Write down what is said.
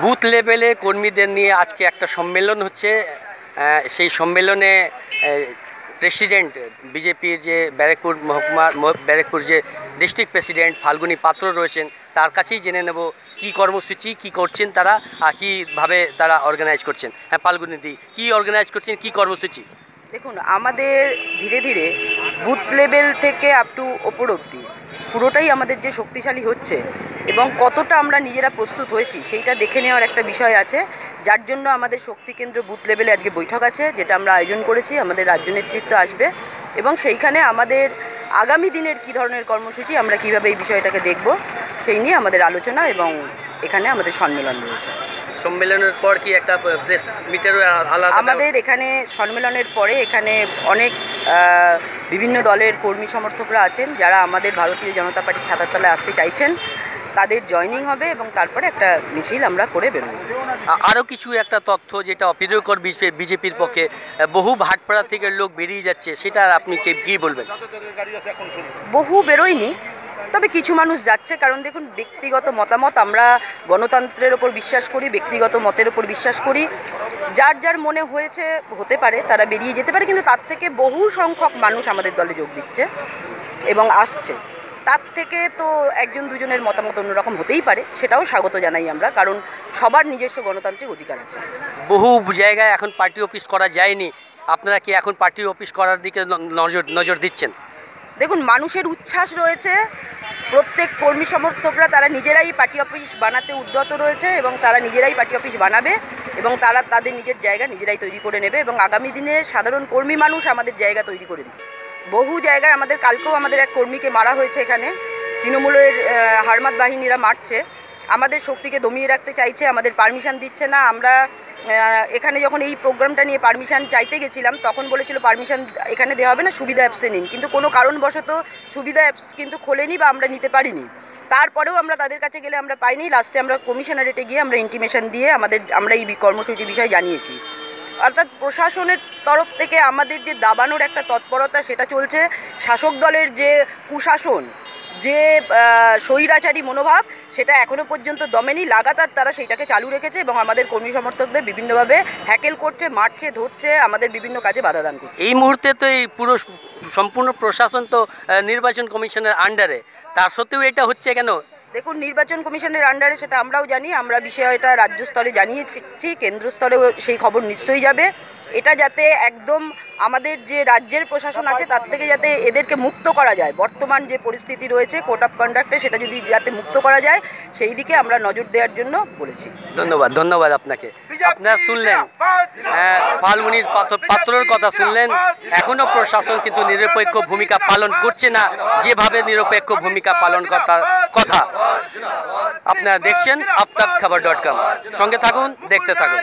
Booth লেভেলে কর্মীদের নিয়ে আজকে একটা সম্মেলন হচ্ছে। সেই সম্মেলনে প্রেসিডেন্ট বিজেপির যে ব্যারাকপুর ব্যারাকপুর যে ডিস্ট্রিক্ট প্রেসিডেন্ট ফাল্গুনী পাত্র রয়েছেন, তার কাছেই জেনে নেব কী কর্মসূচি কী করছেন তারা আর কীভাবে তারা অর্গানাইজ করছেন। হ্যাঁ ফাল্গুনীদি, কী অর্গানাইজ করছেন, কী কর্মসূচি? দেখুন, আমাদের ধীরে ধীরে বুথ লেভেল থেকে আপ টু ওপর অবধি পুরোটাই আমাদের যে শক্তিশালী হচ্ছে এবং কতটা আমরা নিজেরা প্রস্তুত হয়েছি সেইটা দেখে নেওয়ার একটা বিষয় আছে, যার জন্য আমাদের শক্তি কেন্দ্র বুথ লেভেলে আজকে বৈঠক আছে, যেটা আমরা আয়োজন করেছি। আমাদের রাজ্য নেতৃত্ব আসবে এবং সেইখানে আমাদের আগামী দিনের কী ধরনের কর্মসূচি, আমরা কীভাবে এই বিষয়টাকে দেখব, সেই নিয়ে আমাদের আলোচনা এবং এখানে আমাদের সম্মেলন রয়েছে। সম্মেলনের পর কি একটা প্রেস মিটেরও আলাদা? আমাদের এখানে সম্মেলনের পরে এখানে অনেক বিভিন্ন দলের কর্মী সমর্থকরা আছেন, যারা আমাদের ভারতীয় জনতা পার্টির ছাতার তলায় আসতে চাইছেন, তাদের জয়েনিং হবে এবং তারপরে একটা মিছিল আমরা করে বেরোবো। আরও কিছু একটা তথ্য যেটা অপ্রীতিকর বিজেপির পক্ষে, বহু ভাটপাড়া থেকে লোক বেরিয়ে যাচ্ছে, সেটা আপনি কী বলবেন? বহু বেরোয়নি, তবে কিছু মানুষ যাচ্ছে। কারণ দেখুন, ব্যক্তিগত মতামত, আমরা গণতন্ত্রের ওপর বিশ্বাস করি, ব্যক্তিগত মতের ওপর বিশ্বাস করি। যার যার মনে হয়েছে হতে পারে তারা বেরিয়ে যেতে পারে, কিন্তু তার থেকে বহু সংখ্যক মানুষ আমাদের দলে যোগ দিচ্ছে এবং আসছে। তার থেকে তো একজন দুজনের মতামত অন্যরকম হতেই পারে, সেটাও স্বাগত জানাই আমরা, কারণ সবার নিজস্ব গণতান্ত্রিক অধিকার আছে। বহু জায়গায় এখন পার্টি অফিস করা যায়নি, আপনারা কি এখন পার্টি অফিস করার দিকে নজর দিচ্ছেন? দেখুন, মানুষের উচ্ছ্বাস রয়েছে, প্রত্যেক কর্মী সমর্থকরা তারা নিজেরাই পার্টি অফিস বানাতে উদ্যত রয়েছে এবং তারা নিজেরাই পার্টি অফিস বানাবে এবং তারা তাদের নিজের জায়গা নিজেরাই তৈরি করে নেবে এবং আগামী দিনে সাধারণ কর্মী মানুষ আমাদের জায়গা তৈরি করে দেবে। বহু জায়গায় আমাদের কালকেও আমাদের এক কর্মীকে মারা হয়েছে, এখানে তৃণমূলের হারমাত বাহিনীরা মারছে, আমাদের শক্তিকে দমিয়ে রাখতে চাইছে, আমাদের পারমিশন দিচ্ছে না। আমরা এখানে যখন এই প্রোগ্রামটা নিয়ে পারমিশন চাইতে গেছিলাম, তখন বলেছিল পারমিশন এখানে দেওয়া হবে না, সুবিধা অ্যাপসে নিন, কিন্তু কোনো কারণবশত সুবিধা অ্যাপস কিন্তু খোলেনি বা আমরা নিতে পারিনি। তারপরেও আমরা তাদের কাছে গেলে আমরা পাইনি, লাস্টে আমরা কমিশনারেটে গিয়ে আমরা ইন্টিমেশন দিয়ে আমরা এই কর্মসূচির বিষয়ে জানিয়েছি। অর্থাৎ প্রশাসনের তরফ থেকে আমাদের যে দাবানোর একটা তৎপরতা, সেটা চলছে। শাসক দলের যে কুশাসন, যে স্বৈরাচারী মনোভাব, সেটা এখনও পর্যন্ত দমেনি, লাগাতার তারা সেইটাকে চালু রেখেছে এবং আমাদের কর্মী সমর্থকদের বিভিন্নভাবে হ্যাকেল করছে, মারছে, ধরছে, আমাদের বিভিন্ন কাজে বাধা দান করছে। এই মুহূর্তে তো এই পুরো সম্পূর্ণ প্রশাসন তো নির্বাচন কমিশনের আন্ডারে, তার সত্ত্বেও এটা হচ্ছে কেন? দেখুন, নির্বাচন কমিশনের আন্ডারে সেটা আমরাও জানি, আমরা বিষয়টা রাজ্য স্তরে জানিয়েছি, কেন্দ্র স্তরেও সেই খবর নিশ্চয়ই যাবে। এটা যাতে একদম আমাদের যে রাজ্যের প্রশাসন আছে তার থেকে যাতে এদেরকে মুক্ত করা যায়, বর্তমান যে পরিস্থিতি রয়েছে কোড অফ কন্ডাক্টে, সেটা যদি যাতে মুক্ত করা যায় সেই দিকে আমরা নজর দেওয়ার জন্য বলেছি। ধন্যবাদ আপনাকে। আপনারা শুনলেন ফাল্গুনীর পাত্রর কথা শুনলেন। এখনও প্রশাসন কিন্তু নিরপেক্ষ ভূমিকা পালন করছে না, যেভাবে নিরপেক্ষ ভূমিকা পালন করার কথা। আপনারা দেখছেন aftakhabar.com, সঙ্গে থাকুন, দেখতে থাকুন।